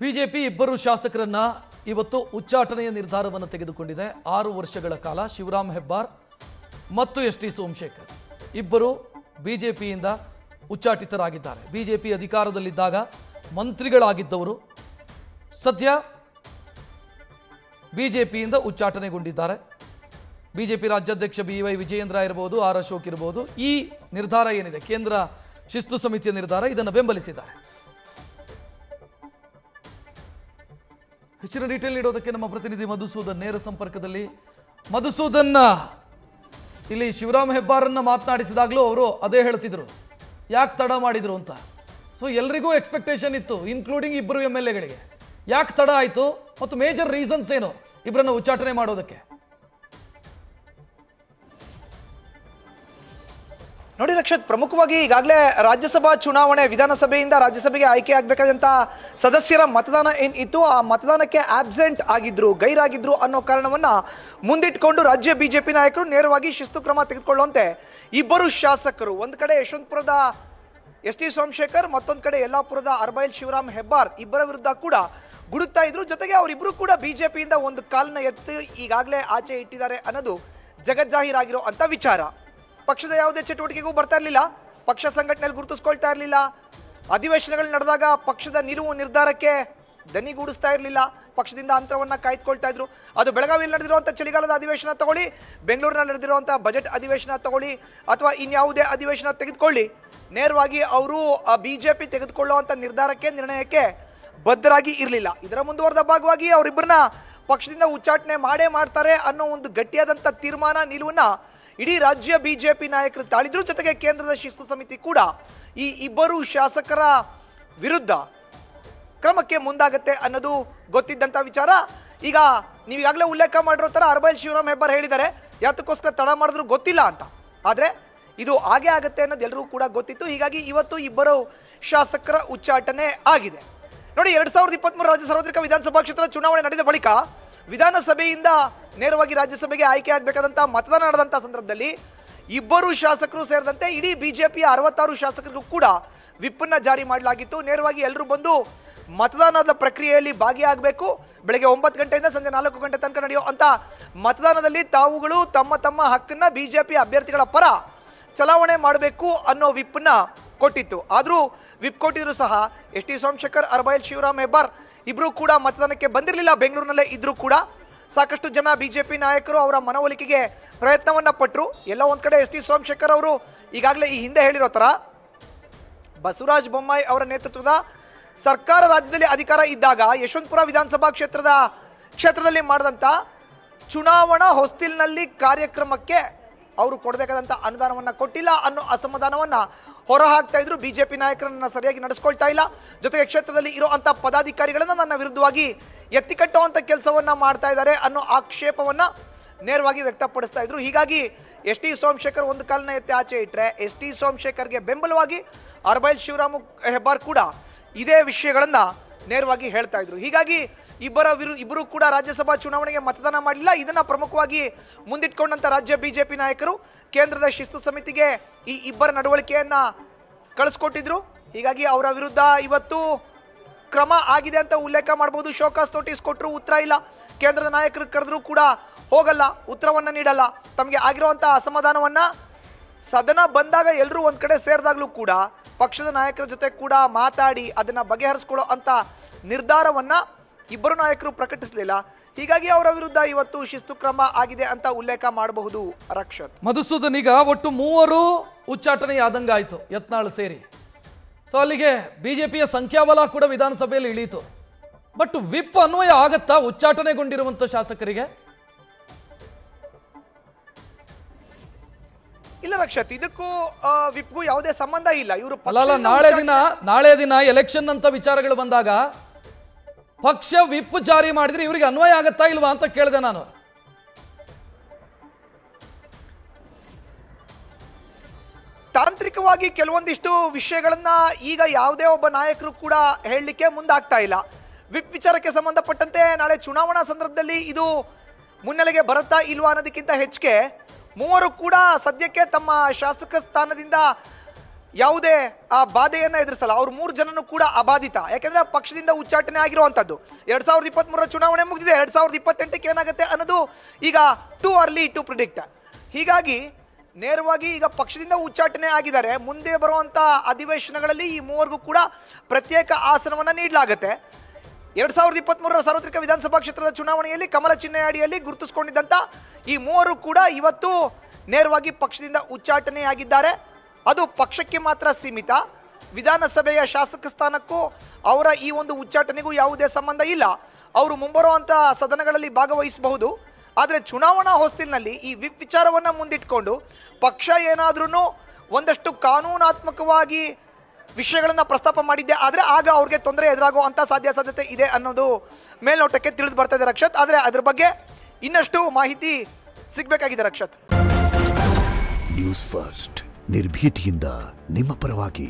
BJP ಇಬ್ಬರು ಶಾಸಕರನ್ನ ಇವತ್ತು ಉಚ್ಚಾಟನೆಯ ನಿರ್ಧಾರವನ್ನು ತೆಗೆದುಕೊಂಡಿದೆ. 6 ವರ್ಷಗಳ ಕಾಲ ಶಿವರಾಮ್ ಹೆಬ್ಬಾರ್ ಮತ್ತು ಎಸ್ ಟಿ ಸೋಮಶೇಖರ್ ಇಬ್ಬರು ಬಿಜೆಪಿಯಿಂದ ಉಚ್ಚಾಟಿತರಾಗಿದ್ದಾರೆ. ಬಿಜೆಪಿ ಅಧಿಕಾರದಲ್ಲಿದ್ದಾಗ ಮಂತ್ರಿಗಳಾಗಿದ್ದವರು ಸದ್ಯ ಬಿಜೆಪಿಯಿಂದ ಉಚ್ಚಾಟನೆಗೊಂಡಿದ್ದಾರೆ. ಬಿಜೆಪಿ ರಾಜ್ಯಾಧ್ಯಕ್ಷ BY ವಿಜಯೇಂದ್ರ ಇರಬಹುದು, ಆರ್ ಅಶೋಕ್ ಇರಬಹುದು. ಈ ನಿರ್ಧಾರ ಏನಿದೆ ಕೇಂದ್ರ ಶಿಸ್ತು ಸಮಿತಿಯ ನಿರ್ಧಾರ, ಇದನ್ನು ಬೆಂಬಲಿಸಿದ್ದಾರೆ. ಹೆಚ್ಚಿನ ಡೀಟೇಲ್ ನೀಡೋದಕ್ಕೆ ನಮ್ಮ ಪ್ರತಿನಿಧಿ ಮಧುಸೂದನ್ ನೇರ ಸಂಪರ್ಕದಲ್ಲಿ. ಮಧುಸೂದನ್, ಇಲ್ಲಿ ಶಿವರಾಮ್ ಹೆಬ್ಬಾರನ್ನ ಮಾತನಾಡಿಸಿದಾಗಲೂ ಅವರು ಅದೇ ಹೇಳ್ತಿದ್ರು, ಯಾಕೆ ತಡ ಮಾಡಿದ್ರು ಅಂತ. ಸೊ ಎಲ್ರಿಗೂ ಎಕ್ಸ್ಪೆಕ್ಟೇಷನ್ ಇತ್ತು, ಇನ್ಕ್ಲೂಡಿಂಗ್ ಇಬ್ಬರು MLAಗಳಿಗೆ. ಯಾಕೆ ತಡ ಆಯಿತು ಮತ್ತು ಮೇಜರ್ ರೀಸನ್ಸ್ ಏನು ಇಬ್ಬರನ್ನ ಉಚ್ಚಾಟನೆ ಮಾಡೋದಕ್ಕೆ? ನೋಡಿ ರಕ್ಷತ್, ಪ್ರಮುಖವಾಗಿ ಈಗಾಗಲೇ ರಾಜ್ಯಸಭಾ ಚುನಾವಣೆ, ವಿಧಾನಸಭೆಯಿಂದ ರಾಜ್ಯಸಭೆಗೆ ಆಯ್ಕೆ ಆಗಬೇಕಾದಂಥ ಸದಸ್ಯರ ಮತದಾನ ಏನಿತ್ತು, ಆ ಮತದಾನಕ್ಕೆ ಆಬ್ಸೆಂಟ್ ಆಗಿದ್ರು, ಗೈರಾಗಿದ್ರು ಅನ್ನೋ ಕಾರಣವನ್ನ ಮುಂದಿಟ್ಕೊಂಡು ರಾಜ್ಯ ಬಿಜೆಪಿ ನಾಯಕರು ನೇರವಾಗಿ ಶಿಸ್ತು ಕ್ರಮ ತೆಗೆದುಕೊಳ್ಳುವಂತೆ ಇಬ್ಬರು ಶಾಸಕರು, ಒಂದು ಕಡೆ ಯಶವಂತಪುರದ ಎಸ್ ಟಿ ಸೋಮಶೇಖರ್, ಮತ್ತೊಂದು ಕಡೆ ಯಲ್ಲಾಪುರದ ಅರ್ಬೈಲ್ ಶಿವರಾಮ್ ಹೆಬ್ಬಾರ್ ಇಬ್ಬರ ವಿರುದ್ಧ ಕೂಡ ಗುಡುಕ್ತಾ ಇದ್ರು. ಜೊತೆಗೆ ಅವರಿಬ್ರು ಕೂಡ ಬಿಜೆಪಿಯಿಂದ ಒಂದು ಕಾಲನ್ನ ಎತ್ತಿ ಈಗಾಗಲೇ ಆಚೆ ಇಟ್ಟಿದ್ದಾರೆ ಅನ್ನೋದು ಜಗಜ್ಜಾಹೀರಾಗಿರೋ ಅಂತ ವಿಚಾರ. ಪಕ್ಷದ ಯಾವುದೇ ಚಟುವಟಿಕೆಗೂ ಬರ್ತಾ ಇರಲಿಲ್ಲ, ಪಕ್ಷ ಸಂಘಟನೆಯಲ್ಲಿ ಗುರುತಿಸ್ಕೊಳ್ತಾ ಇರಲಿಲ್ಲ, ಅಧಿವೇಶನಗಳು ನಡೆದಾಗ ಪಕ್ಷದ ನಿಲುವು ನಿರ್ಧಾರಕ್ಕೆ ದನಿಗೂಡಿಸ್ತಾ ಇರಲಿಲ್ಲ, ಪಕ್ಷದಿಂದ ಅಂತರವನ್ನ ಕಾಯ್ದುಕೊಳ್ತಾ ಇದ್ರು. ಅದು ಬೆಳಗಾವಿಯಲ್ಲಿ ನಡೆದಿರುವಂಥ ಚಳಿಗಾಲದ ಅಧಿವೇಶನ ತಗೊಳ್ಳಿ, ಬೆಂಗಳೂರಿನಲ್ಲಿ ನಡೆದಿರುವಂಥ ಬಜೆಟ್ ಅಧಿವೇಶನ ತಗೊಳ್ಳಿ, ಅಥವಾ ಇನ್ಯಾವುದೇ ಅಧಿವೇಶನ ತೆಗೆದುಕೊಳ್ಳಿ, ನೇರವಾಗಿ ಅವರು ಬಿಜೆಪಿ ತೆಗೆದುಕೊಳ್ಳುವಂಥ ನಿರ್ಣಯಕ್ಕೆ ಬದ್ಧರಾಗಿ ಇರಲಿಲ್ಲ. ಇದರ ಮುಂದುವರೆದ ಭಾಗವಾಗಿ ಅವರಿಬ್ಬರನ್ನ ಪಕ್ಷದಿಂದ ಉಚ್ಚಾಟನೆ ಮಾಡೇ ಮಾಡ್ತಾರೆ ಅನ್ನೋ ಒಂದು ಗಟ್ಟಿಯಾದಂಥ ತೀರ್ಮಾನ, ನಿಲುವನ್ನ ಇಡೀ ರಾಜ್ಯ ಬಿಜೆಪಿ ನಾಯಕರು ತಾಳಿದ್ರು. ಜೊತೆಗೆ ಕೇಂದ್ರದ ಶಿಸ್ತು ಸಮಿತಿ ಕೂಡ ಈ ಇಬ್ಬರು ಶಾಸಕರ ವಿರುದ್ಧ ಕ್ರಮಕ್ಕೆ ಮುಂದಾಗತ್ತೆ ಅನ್ನೋದು ಗೊತ್ತಿದ್ದಂಥ ವಿಚಾರ. ಈಗ ನೀವೀಗಾಗಲೇ ಉಲ್ಲೇಖ ಮಾಡಿರೋ ಥರ ಅರ್ಬೈಲ್ ಶಿವರಾಮ್ ಹೆಬ್ಬಾರ್ ಹೇಳಿದ್ದಾರೆ, ಯಾತಕ್ಕೋಸ್ಕರ ತಡ ಮಾಡಿದ್ರು ಗೊತ್ತಿಲ್ಲ ಅಂತ. ಆದರೆ ಇದು ಹಾಗೆ ಆಗುತ್ತೆ ಅನ್ನೋದು ಎಲ್ಲರೂ ಕೂಡ ಗೊತ್ತಿತ್ತು. ಹೀಗಾಗಿ ಇವತ್ತು ಇಬ್ಬರು ಶಾಸಕರ ಉಚ್ಚಾಟನೆ ಆಗಿದೆ. ನೋಡಿ, 2023 ರಾಜ್ಯ ಸಾರ್ವತ್ರಿಕ ವಿಧಾನಸಭಾ ಕ್ಷೇತ್ರದ ಚುನಾವಣೆ ನಡೆದ ಬಳಿಕ ವಿಧಾನಸಭೆಯಿಂದ ನೇರವಾಗಿ ರಾಜ್ಯಸಭೆಗೆ ಆಯ್ಕೆ ಆಗಬೇಕಾದಂಥ ಮತದಾನ ನಡೆದಂಥ ಸಂದರ್ಭದಲ್ಲಿ ಇಬ್ಬರು ಶಾಸಕರು ಸೇರಿದಂತೆ ಇಡೀ ಬಿಜೆಪಿಯ 66 ಶಾಸಕರಿಗೂ ಕೂಡ ವಿಪ್ಪನ್ನ ಜಾರಿ ಮಾಡಲಾಗಿತ್ತು. ನೇರವಾಗಿ ಎಲ್ಲರೂ ಬಂದು ಮತದಾನದ ಪ್ರಕ್ರಿಯೆಯಲ್ಲಿ ಭಾಗಿಯಾಗಬೇಕು. ಬೆಳಗ್ಗೆ 9 ಗಂಟೆಯಿಂದ ಸಂಜೆ 4 ಗಂಟೆ ತನಕ ನಡೆಯುವಂಥ ಮತದಾನದಲ್ಲಿ ತಾವುಗಳು ತಮ್ಮ ತಮ್ಮ ಹಕ್ಕನ್ನ ಬಿಜೆಪಿ ಅಭ್ಯರ್ಥಿಗಳ ಪರ ಚಲಾವಣೆ ಮಾಡಬೇಕು ಅನ್ನೋ ವಿಪ್ಪನ್ನ ಕೊಟ್ಟಿತ್ತು. ಆದರೂ ವಿಪ್ ಕೊಟ್ಟಿದ್ರು ಸಹ ಎಸ್ ಟಿ ಸೋಮಶೇಖರ್, ಅರ್ಬೈಲ್ ಶಿವರಾಮ್ ಹೆಬ್ಬಾರ್ ಇಬ್ರು ಕೂಡ ಮತದಾನಕ್ಕೆ ಬಂದಿರಲಿಲ್ಲ. ಬೆಂಗಳೂರಿನಲ್ಲೇ ಇದ್ರು ಕೂಡ ಸಾಕಷ್ಟು ಜನ ಬಿಜೆಪಿ ನಾಯಕರು ಅವರ ಮನವೊಲಿಕೆಗೆ ಪ್ರಯತ್ನವನ್ನ ಪಟ್ಟರು. ಎಲ್ಲ ಒಂದ್ ಕಡೆ ಎಸ್ ಟಿ ಸೋಮಶೇಖರ್ ಅವರು ಈಗಾಗಲೇ ಈ ಹಿಂದೆ ಹೇಳಿರೋ ತರ ಬಸವರಾಜ ಬೊಮ್ಮಾಯಿ ಅವರ ನೇತೃತ್ವದ ಸರ್ಕಾರ ರಾಜ್ಯದಲ್ಲಿ ಅಧಿಕಾರ ಇದ್ದಾಗ ಯಶವಂತಪುರ ವಿಧಾನಸಭಾ ಕ್ಷೇತ್ರದಲ್ಲಿ ಮಾಡಿದಂಥ ಚುನಾವಣಾ ಹೊಸ್ತಿಲ್ನಲ್ಲಿ ಕಾರ್ಯಕ್ರಮಕ್ಕೆ ಅವರು ಕೊಡಬೇಕಾದಂಥ ಅನುದಾನವನ್ನ ಕೊಟ್ಟಿಲ್ಲ ಅನ್ನೋ ಅಸಮಾಧಾನವನ್ನ ಹೊರಹಾಕ್ತಾ ಇದ್ರು. ಬಿಜೆಪಿ ನಾಯಕರನ್ನ ಸರಿಯಾಗಿ ನಡೆಸ್ಕೊಳ್ತಾ ಇಲ್ಲ, ಜೊತೆಗೆ ಕ್ಷೇತ್ರದಲ್ಲಿ ಇರುವಂತ ಪದಾಧಿಕಾರಿಗಳನ್ನ ನನ್ನ ವಿರುದ್ಧವಾಗಿ ಎತ್ತಿಕಟ್ಟುವಂತ ಕೆಲಸವನ್ನ ಮಾಡ್ತಾ ಇದ್ದಾರೆ ಅನ್ನೋ ಆಕ್ಷೇಪವನ್ನ ನೇರವಾಗಿ ವ್ಯಕ್ತಪಡಿಸ್ತಾ ಇದ್ರು. ಹೀಗಾಗಿ ಎಸ್ ಟಿ ಸೋಮಶೇಖರ್ ಒಂದು ಕಾಲನ ಎತ್ತಿ ಆಚೆ ಇಟ್ರೆ, ಎಸ್ ಟಿ ಸೋಮಶೇಖರ್ಗೆ ಬೆಂಬಲವಾಗಿ ಅರ್ಬೈಲ್ ಶಿವರಾಮ್ ಹೆಬ್ಬಾರ್ ಕೂಡ ಇದೇ ವಿಷಯಗಳನ್ನ ನೇರವಾಗಿ ಹೇಳ್ತಾ ಇದ್ರು. ಹೀಗಾಗಿ ಇಬ್ಬರು ಕೂಡ ರಾಜ್ಯಸಭಾ ಚುನಾವಣೆಗೆ ಮತದಾನ ಮಾಡಲಿಲ್ಲ. ಇದನ್ನ ಪ್ರಮುಖವಾಗಿ ಮುಂದಿಟ್ಕೊಂಡಂತ ರಾಜ್ಯ ಬಿಜೆಪಿ ನಾಯಕರು ಕೇಂದ್ರದ ಶಿಸ್ತು ಸಮಿತಿಗೆ ಈ ಇಬ್ಬರ ನಡವಳಿಕೆಯನ್ನ ಕಳಿಸ್ಕೊಟ್ಟಿದ್ರು. ಹೀಗಾಗಿ ಅವರ ವಿರುದ್ಧ ಇವತ್ತು ಕ್ರಮ ಆಗಿದೆ ಅಂತ ಉಲ್ಲೇಖ ಮಾಡಬಹುದು. ಶೋಕಾಸ್ ನೋಟಿಸ್ ಕೊಟ್ಟರು, ಉತ್ತರ ಇಲ್ಲ. ಕೇಂದ್ರದ ನಾಯಕರು ಕರೆದ್ರು ಕೂಡ ಹೋಗಲ್ಲ, ಉತ್ತರವನ್ನ ನೀಡಲ್ಲ. ತಮಗೆ ಆಗಿರುವಂತಹ ಅಸಮಾಧಾನವನ್ನ ಸದನ ಬಂದಾಗ ಎಲ್ಲರೂ ಒಂದ್ ಕಡೆ ಸೇರಿದಾಗ್ಲೂ ಕೂಡ ಪಕ್ಷದ ನಾಯಕರ ಜೊತೆ ಕೂಡ ಮಾತಾಡಿ ಅದನ್ನ ಬಗೆಹರಿಸ್ಕೊಳ್ಳೋ ಅಂತ ನಿರ್ಧಾರವನ್ನ ಇಬ್ಬರು ನಾಯಕರು ಪ್ರಕಟಿಸಲಿಲ್ಲ. ಹೀಗಾಗಿ ಅವರ ವಿರುದ್ಧ ಇವತ್ತು ಶಿಸ್ತು ಕ್ರಮ ಆಗಿದೆ ಅಂತ ಉಲ್ಲೇಖ ಮಾಡಬಹುದು. ರಕ್ಷತ್, ಮಧುಸೂದನ್, ಈಗ ಒಟ್ಟು 3 ಉಚ್ಚಾಟನೆಯಾದಂಗಾಯ್ತು ಯತ್ನಾಳ್ ಸೇರಿ. ಸೊ ಅಲ್ಲಿಗೆ ಬಿಜೆಪಿಯ ಸಂಖ್ಯಾಬಲ ಕೂಡ ವಿಧಾನಸಭೆಯಲ್ಲಿ ಇಳೀತು. ಬಟ್ ವಿಪ್ ಅನ್ವಯ ಆಗತ್ತಾ ಉಚ್ಚಾಟನೆಗೊಂಡಿರುವಂತ ಶಾಸಕರಿಗೆ? ಇಲ್ಲ ರಕ್ಷತ್, ಇದಕ್ಕೂ ವಿಪ್ಗೂ ಯಾವುದೇ ಸಂಬಂಧ ಇಲ್ಲ. ಇವರು ನಾಳೆ ದಿನ ಎಲೆಕ್ಷನ್ ಅಂತ ವಿಚಾರಗಳು ಬಂದಾಗ ಪಕ್ಷ ವಿಪ್ ಜಾರಿ ಮಾಡಿದ್ರೆ ಇವರಿಗೆ ಅನ್ವಯ ಆಗತ್ತಾ ಇಲ್ವಾ ಅಂತ ಕೇಳಿದೆ ನಾನು. ತಾಂತ್ರಿಕವಾಗಿ ಕೆಲವೊಂದಿಷ್ಟು ವಿಷಯಗಳನ್ನ ಈಗ ಯಾವುದೇ ಒಬ್ಬ ನಾಯಕರು ಕೂಡ ಹೇಳಲಿಕ್ಕೆ ಮುಂದಾಗ್ತಾ ಇಲ್ಲ. ವಿಪ್ ವಿಚಾರಕ್ಕೆ ಸಂಬಂಧಪಟ್ಟಂತೆ ನಾಳೆ ಚುನಾವಣಾ ಸಂದರ್ಭದಲ್ಲಿ ಇದು ಮುನ್ನೆಲೆಗೆ ಬರುತ್ತಾ ಇಲ್ವಾ ಅನ್ನೋದಕ್ಕಿಂತ ಹೆಚ್ಚಿಗೆ ಮೂವರು ಕೂಡ ಸದ್ಯಕ್ಕೆ ತಮ್ಮ ಶಾಸಕ ಸ್ಥಾನದಿಂದ ಯಾವುದೇ ಆ ಬಾಧೆಯನ್ನ ಎದುರಿಸಲ್ಲ. ಅವ್ರು 3 ಜನನು ಕೂಡ ಅಬಾಧಿತ. ಯಾಕೆಂದ್ರೆ ಪಕ್ಷದಿಂದ ಉಚ್ಚಾಟನೆ ಆಗಿರುವಂತದ್ದು. 2023 ಚುನಾವಣೆ ಮುಗಿದಿದೆ. 2028ಕ್ಕೆ ಏನಾಗುತ್ತೆ ಅನ್ನೋದು ಈಗ ಟೂ ಅರ್ಲಿ ಟು ಪ್ರಿಡಿಕ್ಟ್. ಹೀಗಾಗಿ ನೇರವಾಗಿ ಈಗ ಪಕ್ಷದಿಂದ ಉಚ್ಚಾಟನೆ ಆಗಿದ್ದಾರೆ. ಮುಂದೆ ಬರುವಂತ ಅಧಿವೇಶನಗಳಲ್ಲಿ ಈ 3 ಕೂಡ ಪ್ರತ್ಯೇಕ ಆಸನವನ್ನ ನೀಡಲಾಗುತ್ತೆ. 2023 ಸಾರ್ವತ್ರಿಕ ವಿಧಾನಸಭಾ ಕ್ಷೇತ್ರದ ಚುನಾವಣೆಯಲ್ಲಿ ಕಮಲ ಚಿಹ್ನೆ ಅಡಿಯಲ್ಲಿ ಗುರುತಿಸಿಕೊಂಡಿದ್ದಂತ ಈ 3 ಕೂಡ ಇವತ್ತು ನೇರವಾಗಿ ಪಕ್ಷದಿಂದ ಉಚ್ಚಾಟನೆಯಾಗಿದ್ದಾರೆ. ಅದು ಪಕ್ಷಕ್ಕೆ ಮಾತ್ರ ಸೀಮಿತ. ವಿಧಾನಸಭೆಯ ಶಾಸಕ ಸ್ಥಾನಕ್ಕೂ ಅವರ ಈ ಒಂದು ಉಚ್ಚಾಟನೆಗೂ ಯಾವುದೇ ಸಂಬಂಧ ಇಲ್ಲ. ಅವರು ಮುಂಬರುವಂತ ಸದನಗಳಲ್ಲಿ ಭಾಗವಹಿಸಬಹುದು. ಆದರೆ ಚುನಾವಣಾ ಹೊಸ್ತಿಲಿನಲ್ಲಿ ಈ ವಿಪ್ ವಿಚಾರವನ್ನ ಮುಂದಿಟ್ಕೊಂಡು ಪಕ್ಷ ಏನಾದ್ರೂ ಒಂದಷ್ಟು ಕಾನೂನಾತ್ಮಕವಾಗಿ ವಿಷಯಗಳನ್ನ ಪ್ರಸ್ತಾಪ ಮಾಡಿದ್ದೆ ಆದರೆ ಆಗ ಅವ್ರಿಗೆ ತೊಂದರೆ ಎದುರಾಗುವಂತ ಸಾಧ್ಯತೆ ಇದೆ ಅನ್ನೋದು ಮೇಲ್ನೋಟಕ್ಕೆ ತಿಳಿದು ಬರ್ತಾ ಇದೆ ರಕ್ಷತ್. ಆದರೆ ಅದ್ರ ಬಗ್ಗೆ ಇನ್ನಷ್ಟು ಮಾಹಿತಿ ಸಿಗ್ಬೇಕಾಗಿದೆ ರಕ್ಷತ್. ನ್ಯೂಸ್ ಫಸ್ಟ್ ನಿರ್ಭೀತಿಯಿಂದ ನಿಮ್ಮ ಪರವಾಗಿ.